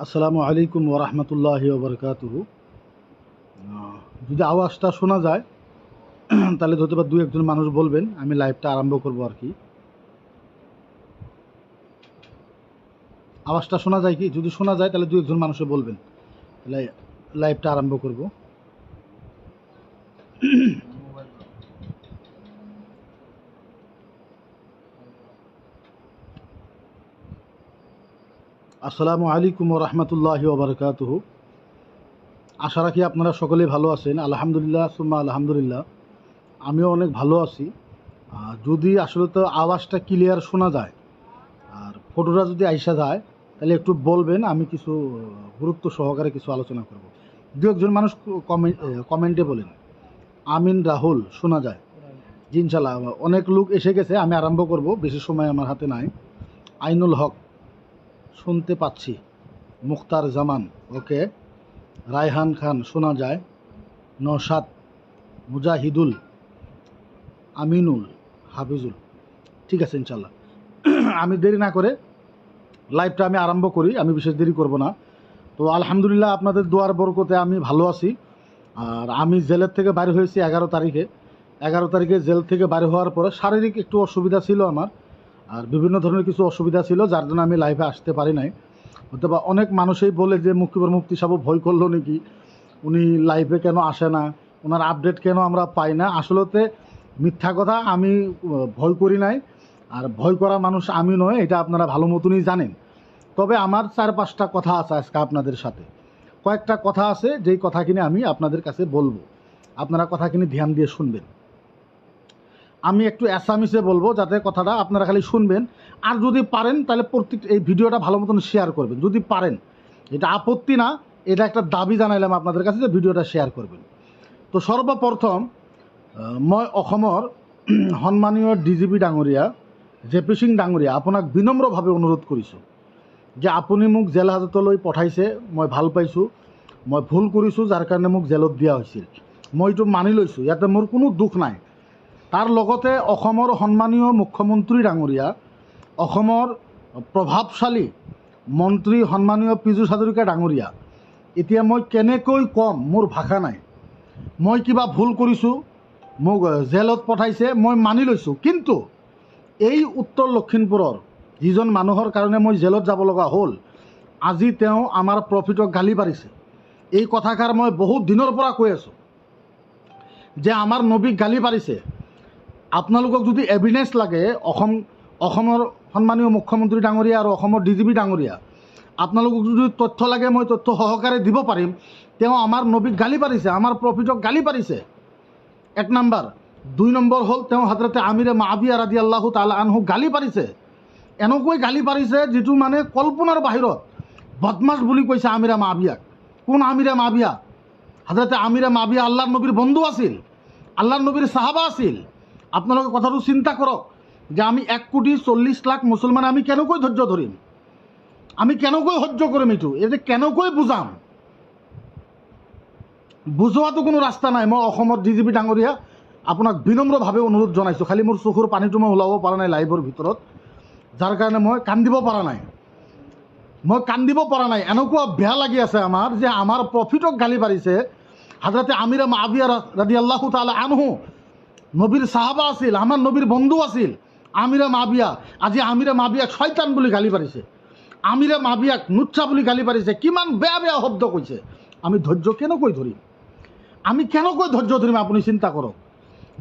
আসসালামু আলাইকুম ওরহমতুল্লাহি ওবরকাতুহু। যদি আওয়াজটা শোনা যায় তাহলে হয়তো বা দু একজন মানুষ বলবেন, আমি লাইভটা আরম্ভ করব আর কি। আওয়াজটা শোনা যায় কি? যদি শোনা যায় তাহলে দু একজন মানুষে বলবেন, তাহলে লাইভটা আরম্ভ করব। আসসালামু আলাইকুম ওরহমতুল্লাহি ওবরকাতুহু। আশা রাখি আপনারা সকলেই ভালো আছেন। আলহামদুলিল্লাহ সুম্মা আলহামদুলিল্লাহ, আমিও অনেক ভালো আছি। যদি আসলে তো আওয়াজটা ক্লিয়ার শোনা যায় আর ফটোটা যদি আইসা যায় তাহলে একটু বলবেন, আমি কিছু গুরুত্ব সহকারে কিছু আলোচনা করব। দু একজন মানুষ কমেন্টে বলেন আমিন রাহুল শোনা যায়। জি ইনশাল্লাহ, অনেক লোক এসে গেছে, আমি আরম্ভ করব, বেশি সময় আমার হাতে নাই। আইনুল হক শুনতে পাচ্ছি। মুখতার জামান ওকে। রায়হান খান শোনা যায়। নওশাদ, মুজাহিদুল, আমিনুল, হাফিজুল। ঠিক আছে ইনশাল্লাহ, আমি দেরি না করে লাইভটা আমি আরম্ভ করি, আমি বিশেষ দেরি করব না। তো আলহামদুলিল্লাহ আপনাদের দোয়ার বরকতে আমি ভালো আছি। আর আমি জেলের থেকে বাইরে হয়েছি 11 তারিখে জেল থেকে বাইরে হওয়ার পরে শারীরিক একটু অসুবিধা ছিল আমার, আর বিভিন্ন ধরনের কিছু অসুবিধা ছিল, যার জন্য আমি লাইভে আসতে পারি নাই। হয়তো বা অনেক মানুষই বলে যে মুফতি সাহেব ভয় করলো নাকি, উনি লাইভে কেন আসে না, ওনার আপডেট কেন আমরা পাই না। আসলেতে মিথ্যা কথা, আমি ভয় করি নাই, আর ভয় করা মানুষ আমি নয়, এটা আপনারা ভালো মতনই জানেন। তবে আমার 4-5টা কথা আছে আজকে আপনাদের সাথে, কয়েকটা কথা আছে যেই কথা কিনে আমি আপনাদের কাছে বলবো, আপনারা কথা কিনে ধ্যান দিয়ে শুনবেন। আমি একটু অ্যাসামিসে বলবো যাতে কথাটা আপনারা খালি শুনবেন, আর যদি পারেন তাহলে এই ভিডিওটা ভালো মতন শেয়ার করবেন, যদি পারেন। এটা আপত্তি না, এটা একটা দাবি জানাইলাম আপনাদের কাছে যে ভিডিওটা শেয়ার করবেন। তো সর্বপ্রথম মই অসমৰ সন্মানীয় ডিজিপি ডাঙৰীয়া জেপি সিং ডাঙৰীয়া, আপোনাক বিনম্ৰভাৱে অনুৰোধ কৰিছোঁ যে আপুনি মোক জেল হাজতলৈ পঠাইছে, মই ভাল পাইছোঁ। মই ভুল কৰিছোঁ, যাৰ কাৰণে মোক জেলত দিয়া হৈছিল, মই এইটো মানি লৈছোঁ, ইয়াতে মোৰ কোনো দুখ নাই। তাৰ লগতে অসমৰ সন্মানীয় মুখ্যমন্ত্ৰী ডাঙৰীয়া, অসমৰ প্ৰভাৱশালী মন্ত্ৰী সন্মানীয় পীযুষ হাজৰিকা ডাঙৰীয়া, এতিয়া মই কেনেকৈ ক'ম, মোৰ ভাষা নাই। মই কিবা ভুল কৰিছোঁ, মোক জেলত পঠাইছে, মই মানি লৈছোঁ। কিন্তু এই উত্তৰ লখিমপুৰৰ যিজন মানুহৰ কাৰণে মই জেলত যাব লগা হ'ল, আজি তেওঁ আমাৰ প্ৰফিটক গালি পাৰিছে। এই কথাষাৰ মই বহুত দিনৰ পৰা কৈ আছোঁ যে আমাৰ নবীক গালি পাৰিছে। আপোনালোকক যদি এভিডেঞ্চ লাগে, অসমৰ সন্মানীয় মুখ্যমন্ত্ৰী ডাঙৰীয়া আৰু অসমৰ ডিজিপি ডাঙৰীয়া, আপোনালোকক যদি তথ্য লাগে মই তথ্য সহকাৰে দিব পাৰিম। তেওঁ আমাৰ নবীক গালি পাৰিছে, আমাৰ প্ৰফিটক গালি পাৰিছে, 1 নম্বৰ। 2 নম্বৰ হ'ল তেওঁ হজৰতে আমিৰে মাবিয়া ৰাদিয়াল্লাহু তাআলা আনহু গালি পাৰিছে। এনেকৈ গালি পাৰিছে যিটো মানে কল্পনাৰ বাহিৰত। বদমাছ বুলি কৈছে আমিৰে মাবিয়াক। কোন আমিৰে মাবিয়া? হজৰতে আমিৰে মাবিয়া আল্লাহৰ নবীৰ বন্ধু আছিল, আল্লাহৰ নবীৰ সাহাবা আছিল। আপোনালোকে কথাটো চিন্তা কৰক যে আমি 1,40,00,000 মুছলমানে আমি কেনেকৈ ধৈৰ্য ধৰিম, আমি কেনেকৈ সহ্য কৰিম, এইটো যে কেনেকৈ বুজাম, বুজোৱাটো কোনো ৰাস্তা নাই। মই অসমৰ ডিজিপি ডাঙৰীয়া আপোনাক বিনম্ৰভাৱে অনুৰোধ জনাইছোঁ, খালি মোৰ চকুৰ পানীটো মই ওলাব পৰা নাই লাইভৰ ভিতৰত, যাৰ কাৰণে মই কান্দিব পৰা নাই। এনেকুৱা বেয়া লাগি আছে আমাৰ যে আমাৰ প্ৰফিটক গালি পাৰিছে। হজৰতে আমিৰে মাবিয়া ৰাদিয়াল্লাহু তাআলা আনহু নবীৰ সাহাবা আছিল, আমাৰ নবীৰ বন্ধু আছিল। আমিৰে মাবিয়া, আজি আমিৰে মাবিয়াক শয়তান বুলি গালি পাৰিছে, আমিৰে মাবিয়াক নুচ্ছা বুলি গালি পাৰিছে, কিমান বেয়া বেয়া শব্দ কৈছে। আমি ধৈৰ্য কেনেকৈ ধৰিম, আমি কেনেকৈ ধৈৰ্য ধৰিম? আপুনি চিন্তা কৰক,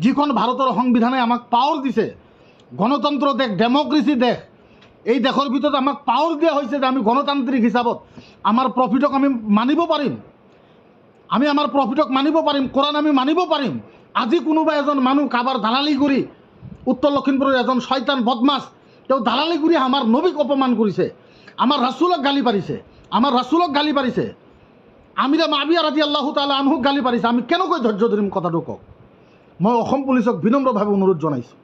যিখন ভাৰতৰ সংবিধানে আমাক পাৱাৰ দিছে, গণতন্ত্ৰ দেশ, ডেমক্ৰেচি দেশ, এই দেশৰ ভিতৰত আমাক পাৱাৰ দিয়া হৈছে যে আমি গণতান্ত্ৰিক হিচাপত আমাৰ প্ৰফিটক আমি মানিব পাৰিম, আমি আমাৰ প্ৰফিটক মানিব পাৰিম, কোৰাণ আমি মানিব পাৰিম। আজি কোনোবা এজন মানুহ কাৰোবাৰ দালালি কৰি, উত্তৰ লখিমপুৰৰ এজন শয়তান বদমাছ, তেওঁ দালালি কৰি আমাৰ নবীক অপমান কৰিছে, আমাৰ ৰাছুলক গালি পাৰিছে, আমিৰে মাবিয়া ৰাদিয়াল্লাহু তাআলা আনহুক গালি পাৰিছে। আমি কেনেকৈ ধৈৰ্য ধৰিম? কথাটো কওক। মই অসম পুলিচক বিনম্ৰভাৱে অনুৰোধ জনাইছোঁ,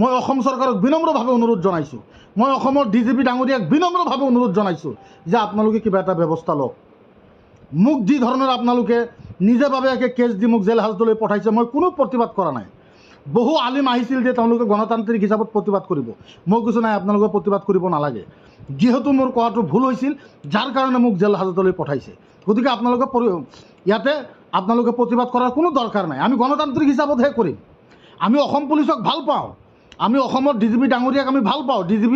মই অসম চৰকাৰক বিনম্ৰভাৱে অনুৰোধ জনাইছোঁ, মই অসমৰ ডিজিপি ডাঙৰীয়াক বিনম্ৰভাৱে অনুৰোধ জনাইছোঁ যে আপোনালোকে কিবা এটা ব্যৱস্থা লওক। মোক যি ধৰণৰ আপোনালোকে নিজাভাৱে কেছ দি মোক জেল হাজতলৈ পঠাইছে, মই কোনো প্ৰতিবাদ কৰা নাই। বহু আলিম আহিছিল যে তেওঁলোকে গণতান্ত্ৰিক হিচাপত প্ৰতিবাদ কৰিব, মই কৈছোঁ নাই, আপোনালোকে প্ৰতিবাদ কৰিব নালাগে। যেহেতু মোৰ কোৱাটো ভুল হৈছিল, যাৰ কাৰণে মোক জেল হাজতলৈ পঠাইছে। গতিকে আপোনালোকে ইয়াতে আপোনালোকে প্ৰতিবাদ কৰাৰ কোনো দৰকাৰ নাই। আমি গণতান্ত্ৰিক হিচাপতহে কৰিম। আমি অসম পুলিচক ভাল পাওঁ, আমি অসমৰ DGP ডাঙৰীয়াক আমি ভাল পাওঁ। DGP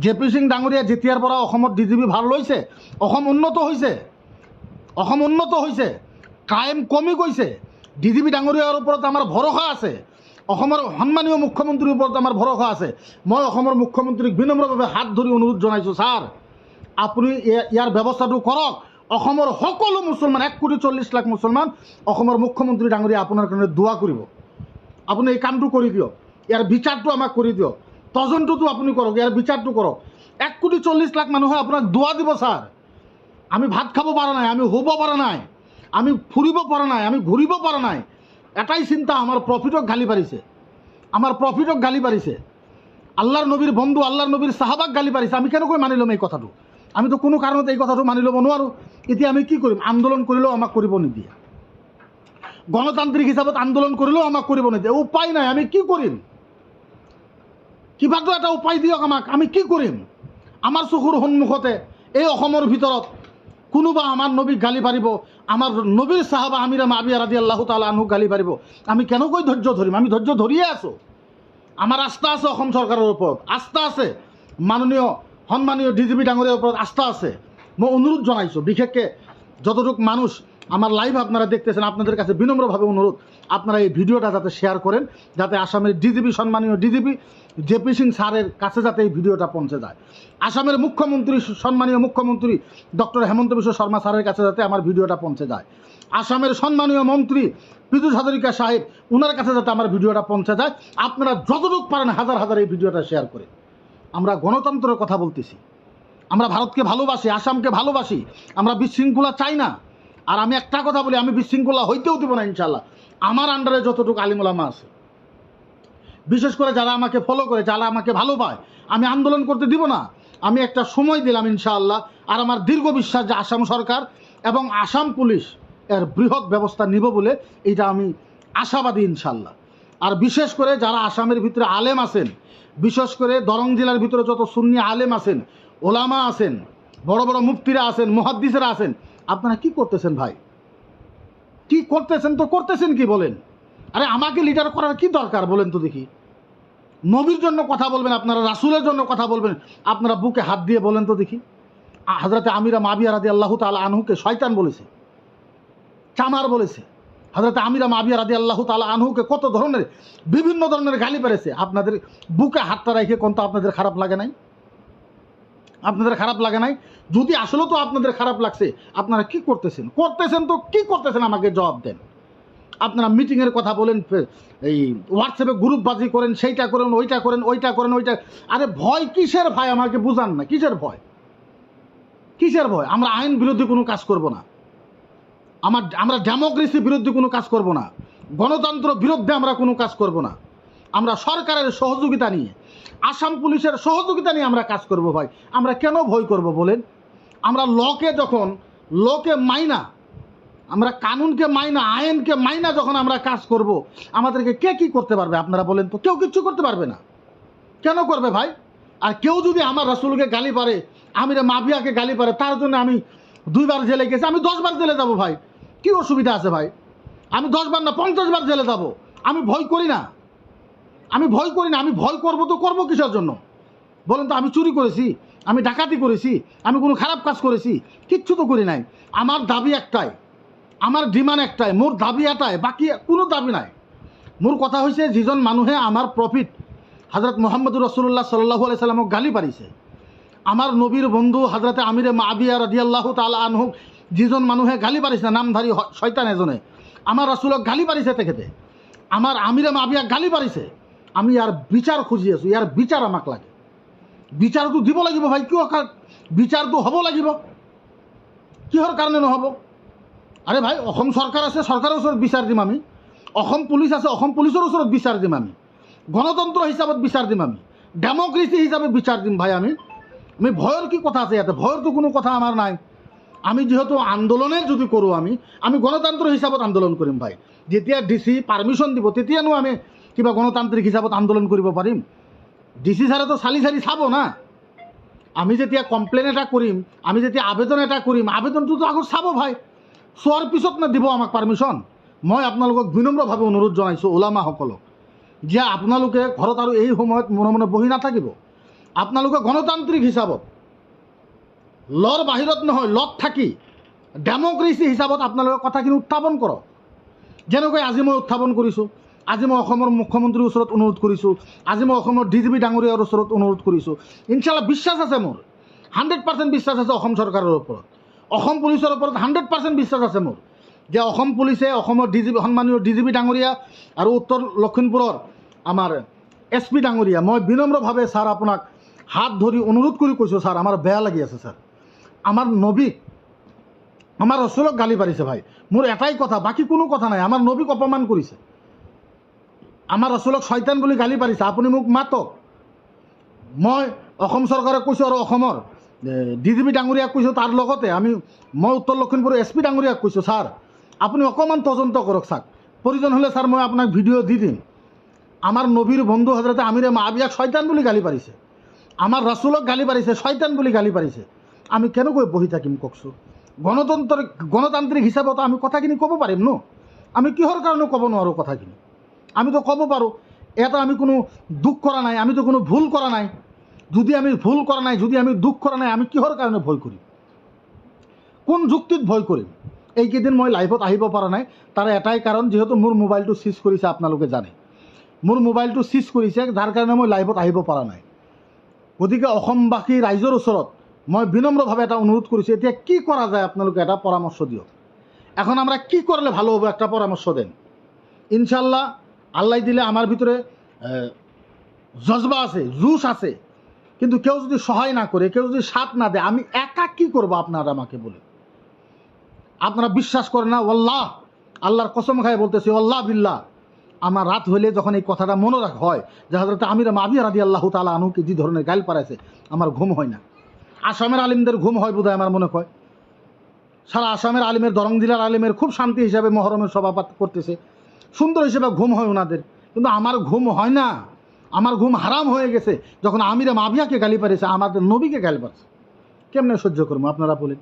JP সিং ডাঙৰীয়া যেতিয়াৰ পৰা অসমত DGP ভাৰ লৈছে, অসম উন্নত হৈছে, অসম উন্নত হৈছে, ক্ৰাইম কমি গৈছে। DGP ডাঙৰীয়াৰ ওপৰত আমাৰ ভৰসা আছে, অসমৰ সন্মানীয় মুখ্যমন্ত্ৰীৰ ওপৰত আমাৰ ভৰসা আছে। মই অসমৰ মুখ্যমন্ত্ৰীক বিনম্ৰভাৱে হাত ধৰি অনুৰোধ জনাইছোঁ, ছাৰ আপুনি ইয়াৰ ব্যৱস্থাটো কৰক। অসমৰ সকলো মুছলমান 1,40,00,000 মুছলমান অসমৰ মুখ্যমন্ত্ৰী ডাঙৰীয়া আপোনাৰ কাৰণে দোৱা কৰিব। আপুনি এই কামটো কৰি দিয়ক, ইয়াৰ বিচাৰটো আমাক কৰি দিয়ক, তদন্তটো আপুনি কৰক, ইয়াৰ বিচাৰটো কৰক। 1,40,00,000 মানুহে আপোনাক দোৱা দিব ছাৰ। আমি ভাত খাব পৰা নাই, আমি শুব পৰা নাই, আমি ফুৰিব পৰা নাই, আমি ঘূৰিব পৰা নাই। এটাই চিন্তা, আমাৰ প্ৰফিটক গালি পাৰিছে, আমাৰ প্ৰফিটক গালি পাৰিছে, আল্লাহৰ নবীৰ বন্ধু আল্লাহৰ নবীৰ সাহাবাক গালি পাৰিছে। আমি কেনেকৈ মানি ল'ম এই কথাটো? আমিতো কোনো কাৰণত এই কথাটো মানি ল'ব নোৱাৰোঁ। এতিয়া আমি কি কৰিম? আন্দোলন কৰিলেও আমাক কৰিব নিদিয়ে, গণতান্ত্ৰিক হিচাপত আন্দোলন কৰিলেও আমাক কৰিব নিদিয়ে। উপায় নাই, আমি কি কৰিম? কিবাটো এটা উপায় দিয়ক আমাক, আমি কি কৰিম? আমাৰ চকুৰ সন্মুখতে এই অসমৰ ভিতৰত কোনোবা আমাৰ নবীক গালি পাৰিব, আমাৰ নবীৰ সাহাবা আমিৰা মাবিয়া ৰাদিয়াল্লাহু তাআলা আনহুক গালি পাৰিব। আমি কেনেকৈ ধৈৰ্য ধৰিম? আমি ধৈৰ্য ধৰিয়ে আছোঁ। আমাৰ আস্থা আছে অসম চৰকাৰৰ ওপৰত, আস্থা আছে মাননীয় সন্মানীয় DGP ডাঙৰীয়াৰ ওপৰত আস্থা আছে। মই অনুৰোধ জনাইছোঁ, বিশেষকৈ যতটুকু মানুষ আমার লাইভ আপনারা দেখতেছেন, আপনাদের কাছে বিনম্রভাবে অনুরোধ, আপনারা এই ভিডিওটা যাতে শেয়ার করেন, যাতে আসামের DGP সম্মানীয় DGP JP সিং স্যারের কাছে যাতে এই ভিডিওটা পৌঁছে যায়। আসামের মুখ্যমন্ত্রী সম্মানীয় মুখ্যমন্ত্রী ডক্টর হেমন্ত বিশ্ব শর্মা স্যারের কাছে যাতে আমার ভিডিওটা পৌঁছে যায়। আসামের সম্মানীয় মন্ত্রী পীযূষ হাজরিকা সাহেব, ওনার কাছে যাতে আমার ভিডিওটা পৌঁছে যায়। আপনারা যতটুকু পারেন হাজার হাজার এই ভিডিওটা শেয়ার করে। আমরা গণতন্ত্রের কথা বলতেছি, আমরা ভারতকে ভালোবাসি, আসামকে ভালোবাসি, আমরা বিশৃঙ্খলা চাই না। আর আমি একটা কথা বলি, আমি বিশৃঙ্খলা হইতেও দেব না ইনশাল্লাহ। আমার আন্ডারে যতটুকু আলিমুলামা আছে, বিশেষ করে যারা আমাকে ফলো করে, যারা আমাকে ভালো পায়, আমি আন্দোলন করতে দিব না। আমি একটা সময় দিলাম ইনশাআল্লাহ। আর আমার দীর্ঘ বিশ্বাস যে আসাম সরকার এবং আসাম পুলিশ এর বৃহৎ ব্যবস্থা নিব বলে, এইটা আমি আশাবাদী ইনশাআল্লাহ। আর বিশেষ করে যারা আসামের ভিতরে আলেম আছেন, বিশেষ করে দরং জেলার ভিতরে যত সুন্নি আলেম আছেন, ওলামা আছেন, বড় বড় মুফতিরা আছেন, মুহাদ্দিসেরা আছেন, আপনারা কি করতেছেন ভাই? কি করতেছেন? তো করতেছেন কি বলেন? আরে আমাকে লিডার করার কি দরকার বলেন তো দেখি? নবীর জন্য কথা বলবেন আপনারা, রাসূলের জন্য কথা বলবেন আপনারা, বুকে হাত দিয়ে বলেন তো দেখি। হযরতে আমিরা মাবিয়া রাদিয়াল্লাহু তাআলা আনহুকে শয়তান বলেছে, চামার বলেছে। হযরতে আমিরা মাবিয়া রাদিয়াল্লাহু তাআলা আনহুকে কত ধরনের বিভিন্ন ধরনের গালি পেরেছে। আপনাদের বুকে হাতটা রেখে কোন তো আপনাদের খারাপ লাগে নাই? আপনাদের খারাপ লাগে নাই? যদি আসলে তো আপনাদের খারাপ লাগছে, আপনারা কি করতেছেন? করতেছেন তো কি করতেছেন আমাকে জবাব দেন। আপনারা মিটিংয়ের কথা বলেন, এই হোয়াটসঅ্যাপে গ্রুপবাজি করেন, সেইটা করেন, ওইটা করেন, ওইটা করেন, ওইটা। আরে ভয় কিসের? ভাই আমাকে বুঝান না, কিসের ভয়? কিসের ভয়? আমরা আইন বিরোধী কোনো কাজ করব না, আমরা ডেমোক্রেসি বিরোধী কোনো কাজ করব না, গণতন্ত্র বিরুদ্ধে আমরা কোনো কাজ করব না। আমরা সরকারের সহযোগিতা নিয়ে, আসাম পুলিশের সহযোগিতা নিয়ে আমরা কাজ করব ভাই। আমরা কেন ভয় করব বলেন? আমরা লকে মাইনা, আমরা কানুনকে মাইনা, আইনকে মাইনা যখন আমরা কাজ করব, আমাদেরকে কে কি করতে পারবে আপনারা বলেন তো? কেউ কিচ্ছু করতে পারবে না। কেন করবে ভাই? আর কেউ যদি আমার রাসূলকে গালি পারে, আমিরে মাবিয়াকে গালি পারে, তার জন্য আমি 2 বার জেলে গেছি, আমি 10 বার জেলে যাব ভাই। কি অসুবিধা আছে ভাই? আমি 10 বার না 50 বার জেলে যাব। আমি ভয় করি না, আমি ভয় করি না। আমি ভয় করবো তো করবো কিসের জন্য বলেন তো? আমি চুরি করেছি, আমি ডাকাতি করেছি, আমি কোনো খারাপ কাজ করেছি? কিচ্ছু তো করি নাই। আমার দাবি একটাই, আমার ডিমান্ড একটাই, মোর দাবি এটাই, বাকি কোনো দাবি নাই। মোর কথা হয়েছে, যিজন মানুহে আমার প্রফিট হযরত মুহাম্মদুর রাসূলুল্লাহ সাল্লাল্লাহু আলাইহি সাল্লামক গালি পারিছে, আমার নবীর বন্ধু হযরতে আমিরে মাবিয়া রাদিয়াল্লাহু তাআলা আনহু যিজন মানুহে গালি পারিছে, নামধারী শয়তান এজনে আমার রাসূলক গালি পারিছে, তেখেতে আমার আমিরে মাবিয়া গালি পারিছে। আমি ইয়ার বিচার খুঁজি আছো, ইয়ার বিচার আমাক লাগে। বিচার তো দিব লাগিব ভাই, কিয় বিচার তো হব লাগিব, কিহর কারণে নহব? আরে ভাই, অসম সরকার আছে, সরকারের ওচৰত বিচার দিম আমি। অসম পুলিশ আছে, অসম পুলিশের ওচৰত বিচার দিম আমি। গণতন্ত্র হিসাবত বিচার দিম আমি, ডেমোক্রেসি হিসাবে বিচার দিম ভাই। আমি ভয়ের কি কথা আছে ইয়াতে? ভয়ের তো কোনো কথা আমার নাই। আমি যেহেতু আন্দোলনে যদি কৰোঁ, আমি গণতন্ত্র হিসাবত আন্দোলন কৰিম ভাই। যেতিয়া ডিসি পারমিশন দিব, তেতিয়ানো আমি কিবা গণতান্ত্রিক হিসাবত আন্দোলন কৰিব পাৰিম। ডিসি ছাৰে তো চালি চালি চাব না, আমি যেতিয়া কমপ্লেইন এটা কৰিম, আমি যেতিয়া আবেদন এটা কৰিম, আবেদনটোতো আগত চাব ভাই, চোৱাৰ পিছত না দিব আমাক পাৰ্মিশ্যন। মই আপোনালোকক বিনম্ৰভাৱে অনুৰোধ জনাইছোঁ ওলামাসকলক যে আপোনালোকে ঘৰত আৰু এই সময়ত মনে মনে বহি নাথাকিব। আপোনালোকে গণতান্ত্ৰিক হিচাপত লৰ বাহিৰত নহয়, লত থাকি ডেমক্ৰেচি হিচাপত আপোনালোকে কথাখিনি উত্থাপন কৰক। যেনেকৈ আজি মই উত্থাপন কৰিছোঁ, আজি মই অসমৰ মুখ্যমন্ত্ৰীৰ ওচৰত অনুৰোধ কৰিছোঁ, আজি মই অসমৰ DGP ডাঙৰীয়াৰ ওচৰত অনুৰোধ কৰিছোঁ। ইনশাল্লাহ বিশ্বাস আছে মোৰ, 100% বিশ্বাস আছে অসম চৰকাৰৰ ওপৰত, অসম পুলিচৰ ওপৰত 100% বিশ্বাস আছে মোৰ যে অসম পুলিচে, অসমৰ সন্মানীয় DGP ডাঙৰীয়া আৰু উত্তৰ লখিমপুৰৰ আমাৰ SP ডাঙৰীয়া, মই বিনম্ৰভাৱে ছাৰ আপোনাক হাত ধৰি অনুৰোধ কৰি কৈছোঁ, ছাৰ আমাৰ বেয়া লাগি আছে ছাৰ, আমাৰ নবীক, আমাৰ ৰচুলক গালি পাৰিছে ভাই। মোৰ এটাই কথা, বাকী কোনো কথা নাই। আমাৰ নবীক অপমান কৰিছে, আমাৰ ৰচুলক শয়তান বুলি গালি পাৰিছে। আপুনি মোক মাতক, মই অসম চৰকাৰক কৈছোঁ আৰু অসমৰ DGP ডাঙৰীয়াক কৈছোঁ, তাৰ লগতে মই উত্তৰ লখিমপুৰৰ SP ডাঙৰীয়াক কৈছোঁ, ছাৰ আপুনি অকণমান তদন্ত কৰক, চাওক প্ৰয়োজন হ'লে ছাৰ মই আপোনাক ভিডিঅ' দি দিম। আমাৰ নবীৰ বন্ধু হজৰতে আমিৰে মাবিয়াক শয়তান বুলি গালি পাৰিছে, আমাৰ ৰাচুলক গালি পাৰিছে, শয়তান বুলি গালি পাৰিছে। আমি কেনেকৈ বহি থাকিম কওকচোন? গণতান্ত্ৰিক হিচাপত আমি কথাখিনি ক'ব পাৰিম ন? আমি কিহৰ কাৰণে ক'ব নোৱাৰোঁ কথাখিনি? আমিতো ক'ব পাৰোঁ, এটা আমি কোনো দুখ কৰা নাই, আমিতো কোনো ভুল কৰা নাই। যদি আমি ভুল কৰা নাই, যদি আমি দুখ কৰা নাই, আমি কিহৰ কাৰণে ভয় কৰিম? কোন যুক্তিত ভয় কৰিম? এইকেইদিন মই লাইভত আহিব পৰা নাই, তাৰ এটাই কাৰণ, যিহেতু মোৰ মোবাইলটো চিজ কৰিছে, আপোনালোকে জানে মোৰ মোবাইলটো চিজ কৰিছে, যাৰ কাৰণে মই লাইভত আহিব পৰা নাই। গতিকে অসমবাসী ৰাইজৰ ওচৰত মই বিনম্ৰভাৱে এটা অনুৰোধ কৰিছোঁ, এতিয়া কি কৰা যায় আপোনালোকে এটা পৰামৰ্শ দিয়ক। এখন আমরা কি করলে ভালো হবে একটা পরামর্শ দেন। ইনশাল্লাহ আল্লাহ দিলে আমার ভিতরে জজবা আছে, জুস আছে, কিন্তু কেউ যদি সহায় না করে, কেউ যদি সাথ না দেয়, আমি একা কি করবো আপনারা আমাকে বলে? আপনারা বিশ্বাস করেন না? ওয়াল্লাহ, আল্লাহর কসম খায় বলতেছি, ওয়াল্লাহ বিল্লাহ, আমার রাত হইলে যখন এই কথাটা মনে রাখ হয় যে হযরত আমির মাবিয়া রাদিয়াল্লাহু তাআলা আনহুকে যে ধরনের গাল পারাইছে, আমার ঘুম হয় না। আসামের আলিমদের ঘুম হয় বোধহয় আমার মনে হয়। সারা আসামের আলিমের, দরং জেলার আলিমের খুব শান্তি হিসাবে মহরমের সভাপাত করতেছে, সুন্দর হিসেবে ঘুম হয় ওনাদের, কিন্তু আমার ঘুম হয় না। আমার ঘুম হারাম হয়ে গেছে যখন আমিরে মাবিয়াকে গালি পারিয়েছে, আমাদের নবীকে গালি পারছে। কেমনে সহ্য করবো আপনারা বলেন?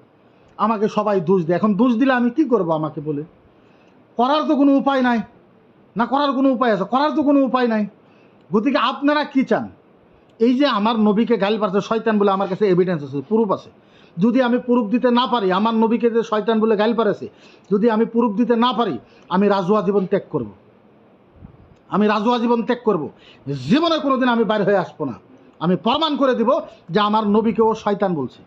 আমাকে সবাই দোষ দেয়, এখন দোষ দিলে আমি কি করব আমাকে বলে? করার তো কোনো উপায় নাই, না করার কোনো উপায় আছে? করার তো কোনো উপায় নাই। গতিকে আপনারা কি চান? এই যে আমার নবীকে গালি পারছে শয়তান বলে, আমার কাছে এভিডেন্স আছে, প্রুফ আছে। যদি আমি প্রুফ দিতে না পারি, আমার নবীকে যে শয়তান বলে গালি পারেছে, যদি আমি প্রুফ দিতে না পারি, আমি রাজুয়া জীবন ত্যাগ করব। আমি রাজুয়া জীবন ত্যাগ করব, জীবনে কোনোদিন আমি বাইরে হয়ে আসবো না। আমি প্রমাণ করে দিব যে আমার নবীকে ও শয়তান বলছে,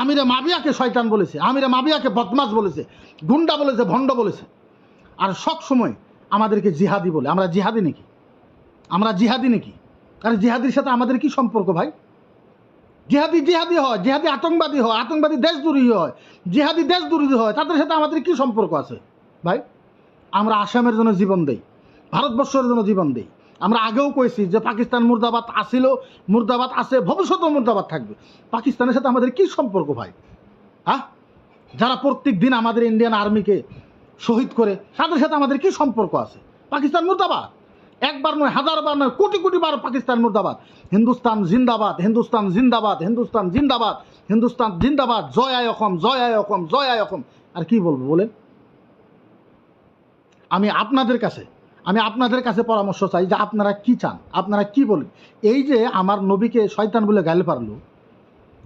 আমিরে মাবিয়াকে শয়তান বলেছে, আমিরে মাবিয়াকে বদমাশ বলেছে, গুন্ডা বলেছে, ভণ্ড বলেছে। আর সব সময় আমাদেরকে জিহাদি বলে। আমরা জিহাদি নাকি? আমরা জিহাদি নাকি? আর জিহাদির সাথে আমাদের কি সম্পর্ক ভাই? জিহাদি জিহাদি হয়, জিহাদি আতঙ্কবাদী হয়, আতঙ্কবাদী দেশদ্রোহী হয়, জিহাদি দেশদ্রোহী হয়, তাদের সাথে আমাদের কি সম্পর্ক আছে ভাই? আমরা আসামের জন্য জীবন দেই, ভারতবর্ষের জন্য জীবন দেই। আমরা আগেও কইছি যে পাকিস্তান মুর্দাবাদ আসিল, মুর্দাবাদ আছে, ভবিষ্যতেও মুর্দাবাদ থাকবে। পাকিস্তানের সাথে আমাদের কি সম্পর্ক ভাই? হ্যাঁ, যারা প্রত্যেক দিন আমাদের ইন্ডিয়ান আর্মিকে শহীদ করে, তাদের সাথে আমাদের কি সম্পর্ক আছে? পাকিস্তান মুর্দাবাদ, একবার নয়, হাজারবার নয়, কোটি কোটি বার পাকিস্তান মুর্দাবাদ। হিন্দুস্তান জিন্দাবাদ, হিন্দুস্তান জিন্দাবাদ, হিন্দুস্তান জিন্দাবাদ, হিন্দুস্তান জিন্দাবাদ, জয় আয় অসম, জয় আয় অসম, জয় আয় অসম। আর কি বলবো বলেন? আমি আপনাদের কাছে পরামর্শ চাই যে আপনারা কি চান, আপনারা কি বলেন। এই যে আমার নবীকে শয়তান বলে গালি পারলো,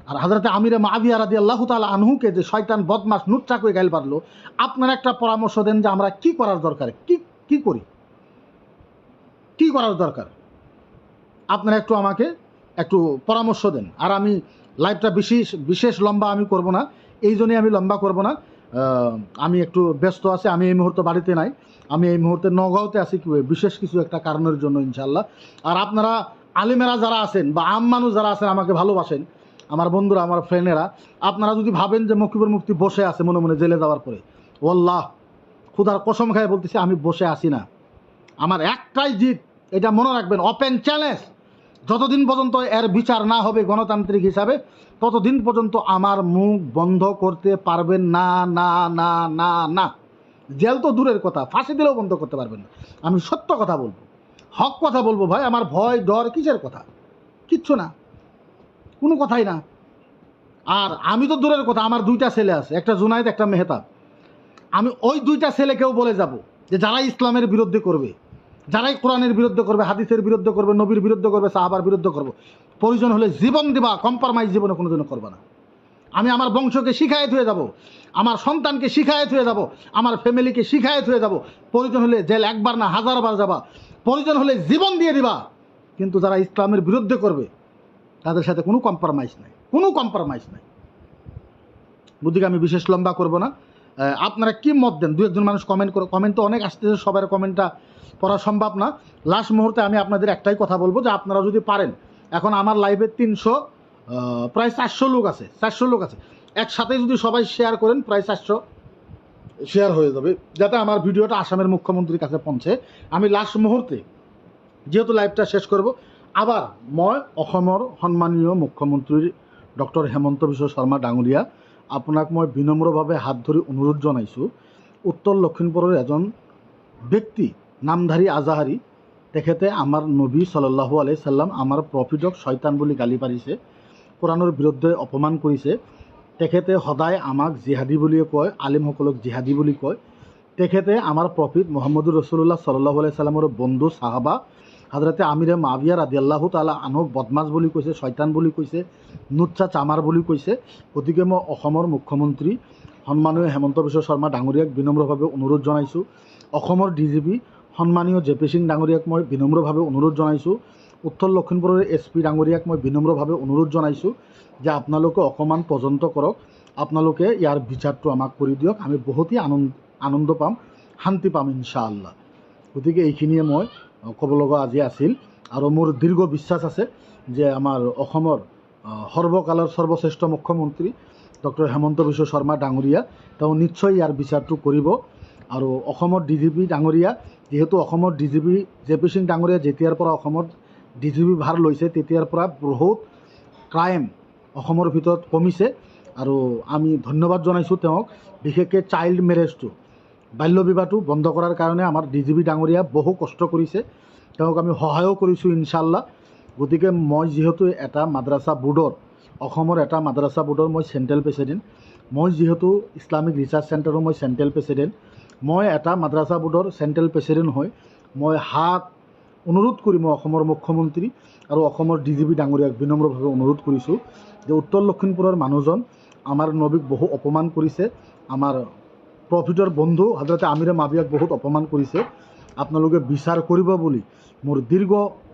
আর হযরতে আমিরে মাবিয়া রাদিয়াল্লাহু তাআলা আনহুকে যে শয়তান বদমাশ নুচ্চা করে গালি পারলো, আপনারা একটা পরামর্শ দেন যে আমরা কি করার দরকার, কি করি, কি করার দরকার? আপনারা একটু আমাকে একটু পরামর্শ দেন। আর আমি লাইভটা বিশেষ লম্বা আমি করব না, এই জন্যই আমি লম্বা করব না। আমি একটু ব্যস্ত আছি, আমি এই মুহূর্তে বাড়িতে নাই, আমি এই মুহূর্তে নগাঁওতে আছি বিশেষ কিছু একটা কারণের জন্য ইনশাল্লাহ। আর আপনারা আলিমেরা যারা আছেন বা আম মানুষ যারা আছেন, আমাকে ভালোবাসেন, আমার বন্ধুরা, আমার ফ্রেন্ডেরা, আপনারা যদি ভাবেন যে মকিবুর মুফতি বসে আছে মনে মনে জেলে যাওয়ার পরে, ওয়াল্লাহ খুদার কসম খায় বলতেছি, আমি বসে আছি না। আমার একটাই জিত, এটা মনে রাখবেন, ওপেন চ্যালেঞ্জ। যতদিন পর্যন্ত এর বিচার না হবে গণতান্ত্রিক হিসাবে, ততদিন পর্যন্ত আমার মুখ বন্ধ করতে পারবেন না, না, না, না, না। জেল তো দূরের কথা, ফাঁসি দিলেও বন্ধ করতে পারবেন না। আমি সত্য কথা বলবো, হক কথা বলবো ভাই। আমার ভয় ডর কিসের কথা? কিচ্ছু না। কোনো কথাই না। আর আমি তো দূরের কথা, আমার 2টা ছেলে আছে, একটা জুনায়েদ একটা মেহতাব। আমি ওই 2টা ছেলেকেও বলে যাব যে যারা ইসলামের বিরুদ্ধে করবে, যারাই কোরআনের বিরুদ্ধে করবে, হাদিসের বিরুদ্ধে করবে, নবীর বিরুদ্ধে করবে, সাহাবার বিরুদ্ধে করবে, প্রয়োজন হলে জীবন দিবা, কম্প্রোমাইজ জীবনে কোনোদিনও করবে না। আমি আমার বংশকে শিখায়ত হয়ে যাব, আমার সন্তানকে শিখায়ত হয়ে যাব, আমার ফ্যামিলিকে শিখায়ত হয়ে যাব। প্রয়োজন হলে জেল 1বার না 1000বার যাবা, প্রয়োজন হলে জীবন দিয়ে দিবা, কিন্তু যারা ইসলামের বিরুদ্ধে করবে তাদের সাথে কোনো কম্প্রোমাইজ নাই, কোনো কম্প্রোমাইজ নাই। বুদ্ধিকে আমি বিশেষ লম্বা করব না। আপনারা কি মত দেন? 2-1 মানুষ কমেন্ট তো অনেক আসতেছে, সবার কমেন্টটা পড়া সম্ভব না। লাস্ট মুহূর্তে আমি আপনাদের একটাই কথা বলবো যে আপনারা যদি পারেন, এখন আমার লাইভে 300 প্রায় 400 লোক আছে, 400 লোক আছে, একসাথে যদি সবাই শেয়ার করেন প্রায় 400 শেয়ার হয়ে যাবে, যাতে আমার ভিডিওটা আসামের মুখ্যমন্ত্রীর কাছে পৌঁছে। আমি লাস্ট মুহূর্তে যেহেতু লাইভটা শেষ করব, আবার মই অসমৰ সন্মানীয় মুখ্যমন্ত্ৰী ডক্টৰ হেমন্ত বিশ্ব শৰ্মা ডাঙৰীয়া, আপোনাক মই বিনম্ৰভাৱে হাত ধৰি অনুৰোধ জনাইছোঁ, উত্তৰ লখিমপুৰৰ এজন ব্যক্তি নামধাৰী আজাহাৰী, তেখেতে আমাৰ নবী সাল্লাল্লাহু আলাইহি সাল্লাম, আমাৰ প্ৰফিটক শয়তান বুলি গালি পাৰিছে, কোৰাণৰ বিৰুদ্ধে অপমান কৰিছে। তেখেতে সদায় আমাক জিহাদী বুলিয়ে কয়, আলিমসকলক জিহাদী বুলি কয়। তেখেতে আমাৰ প্ৰফিট মুহাম্মদুৰ ৰছুলুল্লাহ সাল্লাল্লাহু আলাইহি সাল্লামৰ বন্ধু সাহাবা হজরতে আমিরে মাবিয়া রাদিয়াল্লাহু তাআলা আনহক বদমাছ বুলি কৈছে, শয়তান বুলি কৈছে, নুচ্চা চামাৰ বুলি কৈছে। গতিকে মই অসমৰ মুখ্যমন্ত্ৰী সন্মানীয় হেমন্ত বিশ্ব শৰ্মা ডাঙৰীয়াক বিনম্ৰভাৱে অনুৰোধ জনাইছোঁ, অসমৰ DGP সন্মানীয় JP সিং ডাঙৰীয়াক মই বিনম্ৰভাৱে অনুৰোধ জনাইছোঁ, উত্তৰ লখিমপুৰৰ SP ডাঙৰীয়াক মই বিনম্ৰভাৱে অনুৰোধ জনাইছোঁ যে আপোনালোকে অকণমান তদন্ত কৰক, আপোনালোকে ইয়াৰ বিচাৰটো আমাক কৰি দিয়ক, আমি বহুতেই আনন্দ পাম, শান্তি পাম ইনশাআল্লাহ। গতিকে এইখিনিয়ে মই ক'ব লগা আজি আছিল। আৰু মোৰ দীৰ্ঘ বিশ্বাস আছে যে আমাৰ অসমৰ সৰ্বকালৰ সৰ্বশ্ৰেষ্ঠ মুখ্যমন্ত্ৰী ডক্টৰ হেমন্ত বিশ্ব শৰ্মা ডাঙৰীয়া তেওঁ নিশ্চয় ইয়াৰ বিচাৰটো কৰিব। আৰু অসমৰ DGP ডাঙৰীয়া, যেহেতু অসমৰ DGP JP সিং ডাঙৰীয়া যেতিয়াৰ পৰা অসমৰ DGP ভাৰ লৈছে তেতিয়াৰ পৰা বহুত ক্ৰাইম অসমৰ ভিতৰত কমিছে। আৰু আমি ধন্যবাদ জনাইছোঁ তেওঁক, বিশেষকৈ চাইল্ড মেৰেজটো, বাল্য বিবাহটো বন্ধ কৰাৰ কাৰণে আমাৰ DGP ডাঙৰীয়া বহু কষ্ট কৰিছে, তেওঁক আমি সহায়ো কৰিছোঁ ইনশাআল্লাহ। গতিকে মই যিহেতু এটা মাদ্ৰাছা বোৰ্ডৰ, অসমৰ এটা মাদ্ৰাছা বোৰ্ডৰ মই চেণ্ট্ৰেল প্ৰেচিডেণ্ট, মই যিহেতু ইছলামিক ৰিচাৰ্চ চেণ্টাৰৰ মই চেণ্ট্ৰেল প্ৰেচিডেণ্ট, মই এটা মাদ্ৰাছা বোৰ্ডৰ চেণ্ট্ৰেল প্ৰেচিডেণ্ট হৈ মই হাত অনুৰোধ কৰি মই অসমৰ মুখ্যমন্ত্ৰী আৰু অসমৰ DGP ডাঙৰীয়াক বিনম্ৰভাৱে অনুৰোধ কৰিছোঁ যে উত্তৰ লখিমপুৰৰ মানুহজন আমাৰ নবীক বহু অপমান কৰিছে, আমাৰ প্ৰফিটৰ বন্ধু হজৰতে আমিৰে মাবিয়াক বহুত অপমান কৰিছে, আপোনালোকে বিচাৰ কৰিব বুলি মোৰ দীৰ্ঘ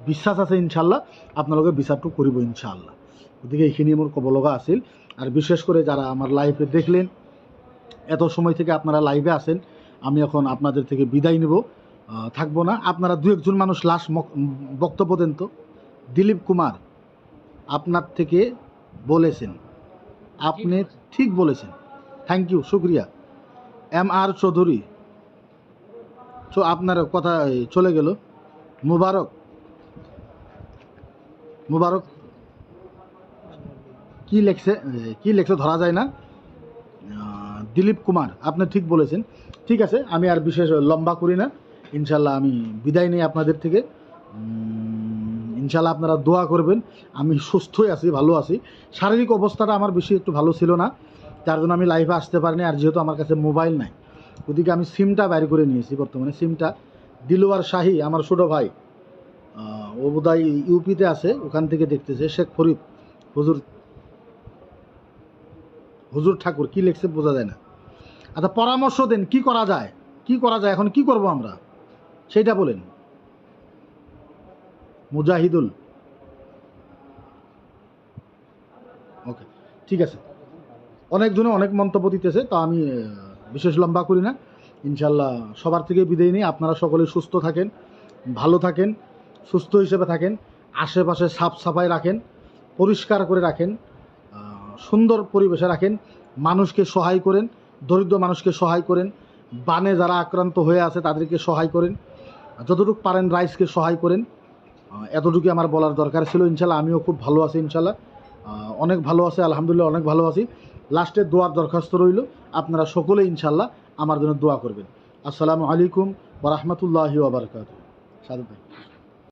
বিশ্বাস আছে। ইনশাআল্লাহ আপোনালোকে বিচাৰটো কৰিব ইনশাআল্লাহ। গতিকে এইখিনি মোৰ ক'ব লগা আছিল। আর বিশেষ করে যারা আমার লাইভে দেখলেন, এত সময় থেকে আপনারা লাইভে আছেন, আমি এখন আপনাদের থেকে বিদায় নেব, থাকবো না। আপনারা 2-1 মানুষ লাস্ট বক্তব্য দেন তো। দিলীপ কুমার আপনার থেকে বলেছেন, আপনি ঠিক বলেছেন, থ্যাংক ইউ, শুক্রিয়া। MR চৌধুরী, তো আপনার কথা চলে গেল। মুবারক মুবারক কি লেখছে ধরা যায় না। দিলীপ কুমার আপনি ঠিক বলেছেন। ঠিক আছে, আমি আর বিশেষ লম্বা করি না, ইনশাল্লাহ আমি বিদায় নিই আপনাদের থেকে। ইনশাল্লাহ আপনারা দোয়া করবেন, আমি সুস্থই আছি, ভালো আছি। শারীরিক অবস্থাটা আমার বেশি একটু ভালো ছিল না, যার জন্য আমি লাইভে আসতে পারিনি। আর যেহেতু আমার কাছে মোবাইল নাই, ওদিকে আমি সিমটা বাইর করে নিয়েছি বর্তমানে। সিমটা দিলওয়ার শাহী আমার ছোটো ভাই, ও বোধহয় ইউপিতে আছে, ওখান থেকে দেখতেছে। শেখ ফরিদ হুজুর ঠাকুর কি লেখছে বোঝা যায় না। আচ্ছা, পরামর্শ দেন, কি করা যায়, এখন কি করব আমরা সেইটা বলেন। মুজাহিদুল, ওকে, ঠিক আছে। অনেকজনে অনেক মন্তব্য দিতেছে, তো আমি বিশেষ লম্বা করি না। ইনশাল্লাহ সবার থেকে বিদায় নিই। আপনারা সকলে সুস্থ থাকেন, ভালো থাকেন, সুস্থ হিসেবে থাকেন, আশেপাশে সাফ সাফাই রাখেন, পরিষ্কার করে রাখেন, সুন্দর পরিবেশে রাখেন, মানুষকে সহায় করেন, দরিদ্র মানুষকে সহায় করেন, বানে যারা আক্রান্ত হয়ে আছে তাদেরকে সহায় করেন, যতটুকু পারেন রাইসকে সহায় করেন। এতটুকু আমার বলার দরকার ছিল। ইনশাল্লাহ আমিও খুব ভালো আছি, ইনশাল্লাহ অনেক ভালো আছে, আলহামদুলিল্লাহ অনেক ভালো আছি। লাস্টে দোয়ার দরখাস্ত রইল, আপনারা সকলে ইনশাল্লাহ আমার জন্য দোয়া করবেন। আসসালামু আলাইকুম ওয়া রাহমাতুল্লাহি ওয়া বারাকাতুহু। সাদু ভাই।